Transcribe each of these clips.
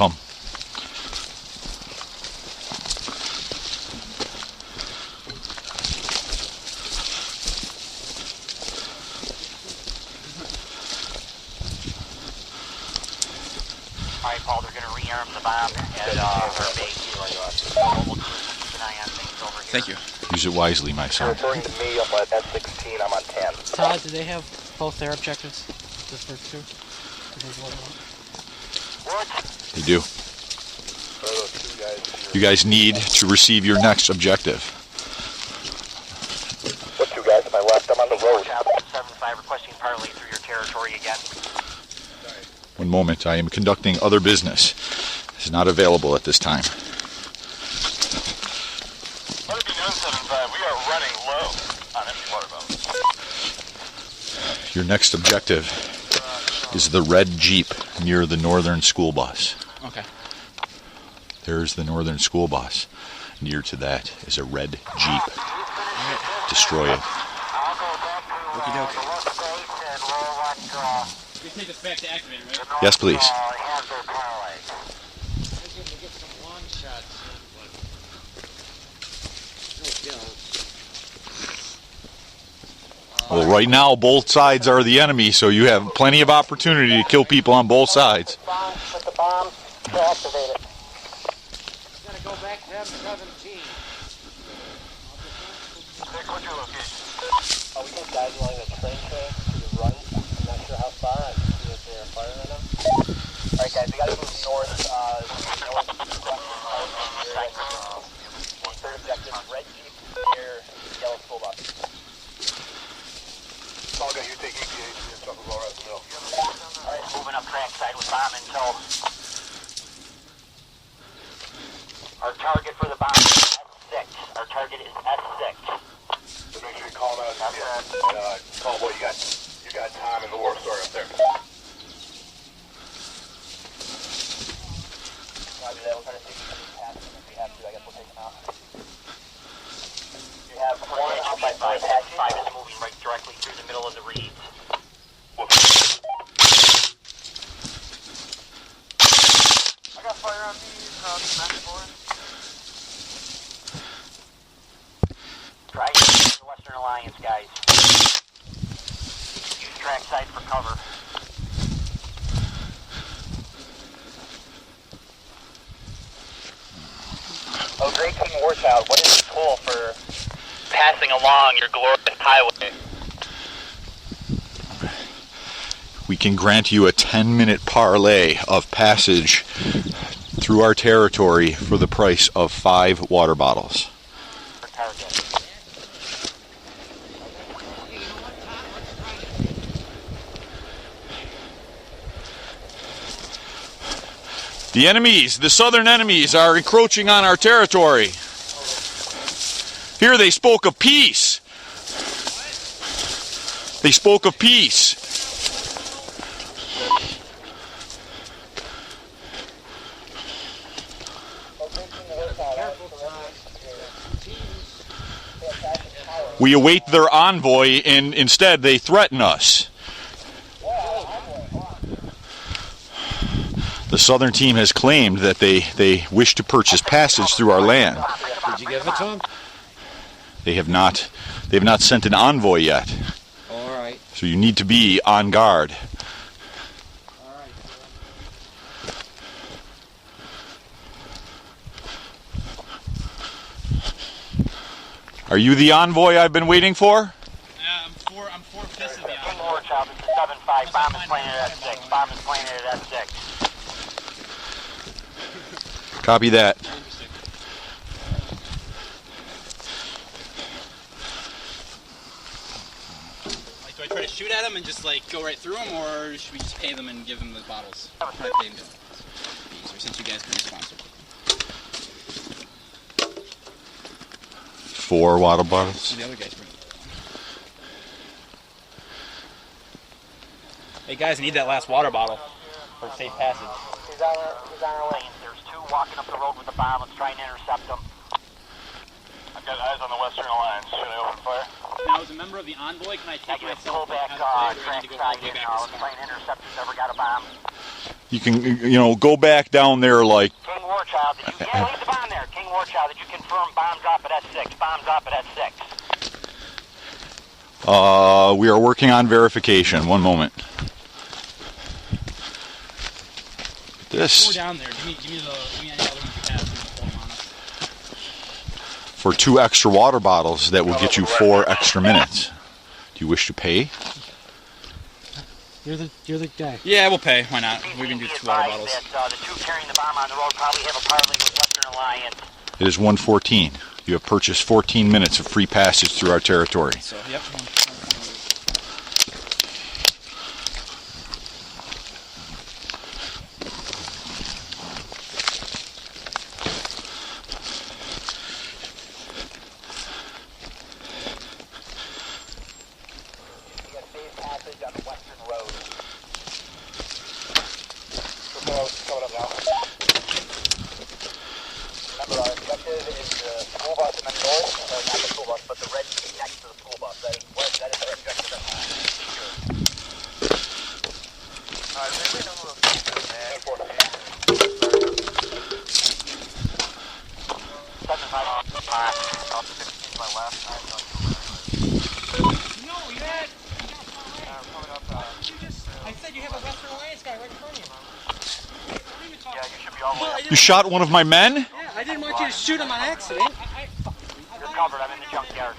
come. All right, Paul, they're going to rearm the bomb at our base. We'll keep an eye on things over here. Thank you. Use it wisely, my son. Referring to me, I'm at S16, I'm on 10. Todd, do they have both their objectives? Just for two? What? They do. You guys need to receive your next objective. What two guys to my left? I'm on the road. 75 requesting parley through your territory again. One moment, I am conducting other business. It's not available at this time. Let it be known, 75, we are running low on empty water bottles. Your next objective is the red Jeep near the northern school bus. Okay. There's the northern school bus. Near to that is a red Jeep. Destroy it. Okie doke. We take this back to activator, right? Yes, please. Well, right now, both sides are the enemy, so you have plenty of opportunity to kill people on both sides. Put the bomb to activate it. Gotta go back to M17. Nick, what's your location? We got guys along the train track to the right. I'm not sure how far. I can see that they're firing at them. Alright, guys, we gotta move north. Third objective, red Jeep near yellow school bus. All guy, you take EPA to the top of all right in the middle. Alright, moving up trackside with bomb intel. Our target for the bomb is S6. Our target is S6. So make sure you call him out at the end. And call what you got time in the war story up there. Roger that, we'll try to see if we can pass them. If we have to, I guess we'll take them out. You have one outside 5 is moving right directly through the middle of the reeds. I got fire on these, Try to use the Western Alliance, guys. Use trackside for cover. Oh, Great King Warchild, what is the toll for passing along your glorious highway? We can grant you a 10-minute parlay of passage through our territory for the price of 5 water bottles. For target. The enemies, the southern enemies, are encroaching on our territory. Here they spoke of peace. They spoke of peace. We await their envoy, and instead they threaten us. The southern team has claimed that they wish to purchase passage through our land. Did you give it to them? They have not sent an envoy yet. All right. So you need to be on guard. All right. Are you the envoy I've been waiting for? I'm 4/5 of the King Warchild, this is 7-5. Bomb is planted at S6. Bomb is planted at S6. Copy that. Like, do I try to shoot at them and just like go right through them, or should we just pay them and give them the bottles? Probably pay them these, or since you guys can sponsor. 4 water bottles. The other guys bring it. Hey guys, I need that last water bottle for safe passage. He's on our lane. There's 2 walking up the road with the bomb. Let's try and intercept them. I've got eyes on the Western Alliance. Should I open fire? Now, as a member of the envoy, can I take Negative, myself pull back out of play, or do I need to go all trackside the way in. back? Let's try and intercept who's ever got a bomb. You can, you know, go back down there like. King Warchild, did you, yeah, leave the bomb there. King Warchild, did you confirm bomb drop at S6? Bomb drop at S6. We are working on verification. One moment. Go This down there. Give me any other ones you have. And pull them on us. for 2 extra water bottles that will get you 4 extra minutes. Do you wish to pay? You're the guy. Yeah, we'll pay. Why not? We can do 2 water bottles. That, the two carrying the bomb on the road probably have a parlay with Western Alliance. It is 1:14. You have purchased 14 minutes of free passage through our territory. So, yep. We got safe passage on the Western Road. Coming up now. Remember, our objective is the school bus in the north, or not the school bus, but the red jeep next to the school bus. That is our objective. I said you have a Western Alliance guy right in front of you. You shot one of my men? Yeah, I didn't want you to shoot him on accident. You're covered. I'm in the junkyard.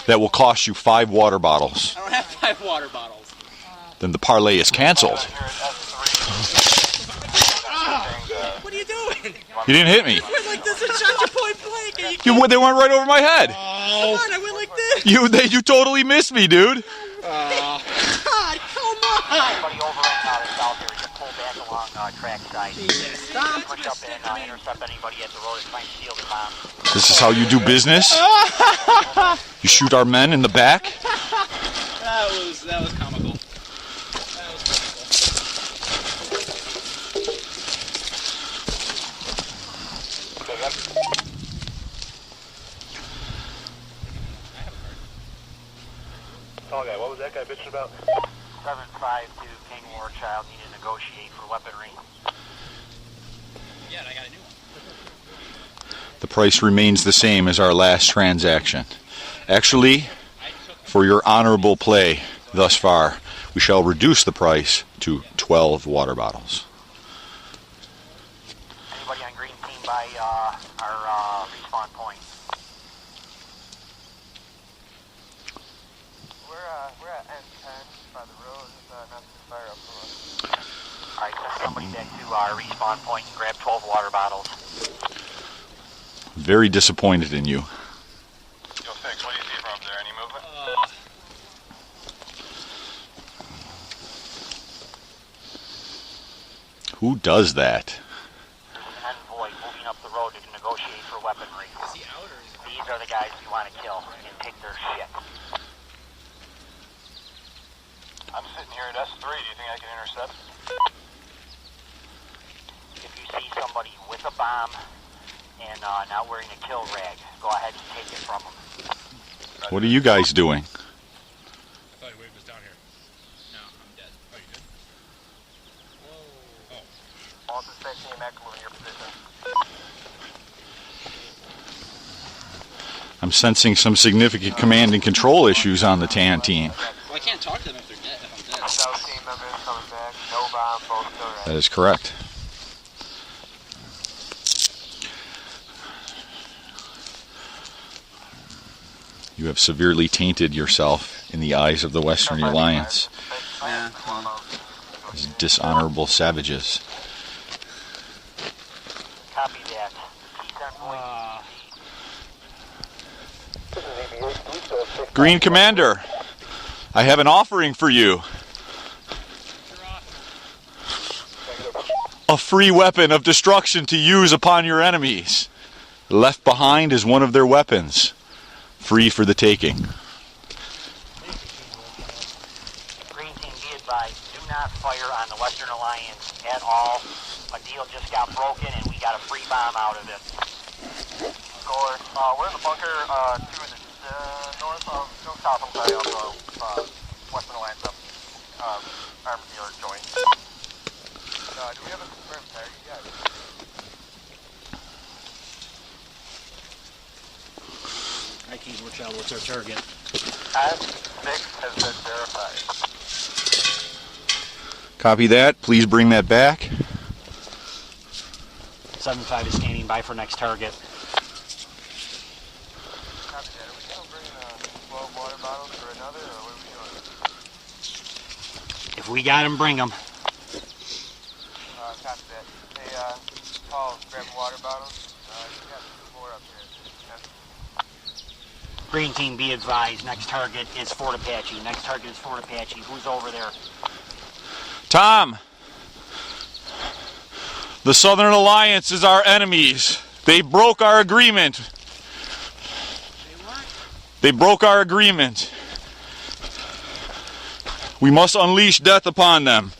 That will cost you 5 water bottles. I don't have 5 water bottles. Then the parlay is canceled. What are you doing? You didn't hit me. I went like this and shot you point blank. And you They went right over my head. Come on, I went like this. You totally missed me, dude. God, come on. Anybody over and south here, you pull back along track side. Stop. Push up and intercept anybody at the road and try and steal the bomb. This is how you do business? You shoot our men in the back? That was comical. That was comical. Tall guy, what was that guy bitching about? 752 King Warchild need to negotiate for weaponry. Yeah, I got a new one. The price remains the same as our last transaction. Actually, for your honorable play thus far, we shall reduce the price to 12 water bottles. Anybody on green team by our respawn point? We're at N10 by the road. Not too far up from us. Alright, send somebody back to our respawn point and grab 12 water bottles. Very disappointed in you. Yo, Fix, what do you see from up there? Any movement? Who does that? There's an envoy moving up the road to negotiate for weaponry. Is he out or is he... These are the guys we want to kill and take their shit. I'm sitting here at S3. Do you think I can intercept? If you see somebody with a bomb and not wearing a kill rag, go ahead and take it from them. What are you guys doing? I thought he waved us down here. No, I'm dead. Oh, you did? All suspect team active in your position. I'm sensing some significant command and control issues on the TAN team. Well, I can't talk to them if they're dead. If I'm dead. South team members coming back. No bomb, both still right. That is correct. You have severely tainted yourself in the eyes of the Western Alliance Yeah. as dishonorable savages. Copy that. Peace envoy. Green Commander, I have an offering for you. A free weapon of destruction to use upon your enemies. Left behind is one of their weapons. Free for the taking. Green team, be advised, do not fire on the Western Alliance at all. A deal just got broken and we got a free bomb out of it. Score. We're in the bunker to the north of, no south, I'm sorry, of Western Alliance up. arm dealer joint. Do we have a confirmed target yet? I can't watch out. What's our target? Time 6 has been verified. Copy that. Please bring that back. 7-5 is standing by for next target. Copy that. Are we still bringing 12 water bottles for another, or what are we doing? If we got them, bring them. Copy that. Hey, Paul, grab water bottles. You got 2 more up here. Green team, be advised. Next target is Fort Apache. Next target is Fort Apache. Who's over there? Tom, the Southern Alliance is our enemies. They broke our agreement. They broke our agreement. We must unleash death upon them.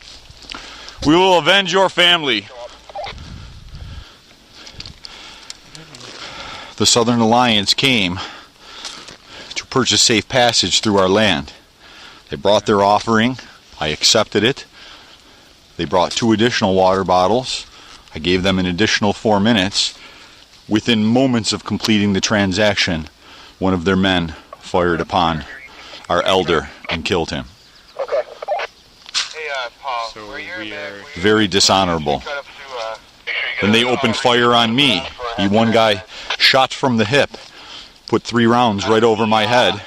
We will avenge your family. The Southern Alliance came to purchase safe passage through our land. They brought their offering. I accepted it. They brought 2 additional water bottles. I gave them an additional 4 minutes. Within moments of completing the transaction, one of their men fired upon our elder and killed him. Okay. Hey, Paul, where Very dishonorable. Then they opened fire on me. One guy shot from the hip, put 3 rounds right over my head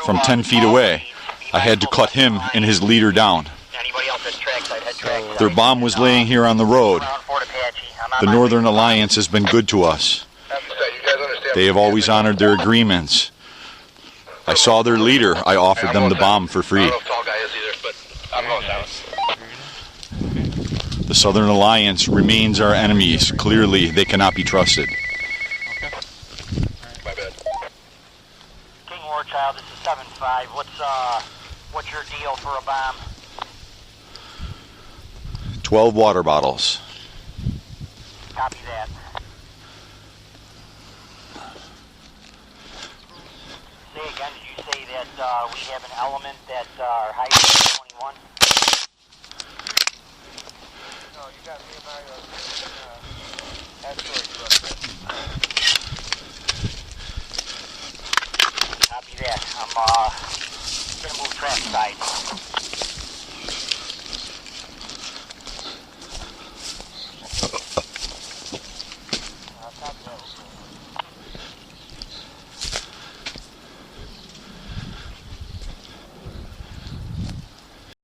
from 10 feet away. I had to cut him and his leader down. Anybody else at trackside, head trackside. Their bomb was laying here on the road. Fort Apache. I'm on The my Northern way. Alliance has been good to us. You guys understand? They have always honored their agreements. I saw their leader. I offered them the bomb for I free. don't know if tall guy is either, but I'm going down. The Southern Alliance remains our enemies. Clearly, they cannot be trusted. My bad. King Warchild, this is 7-5. What's your deal for a bomb? 12 water bottles. Copy that. Say again, did you say that we have an element that our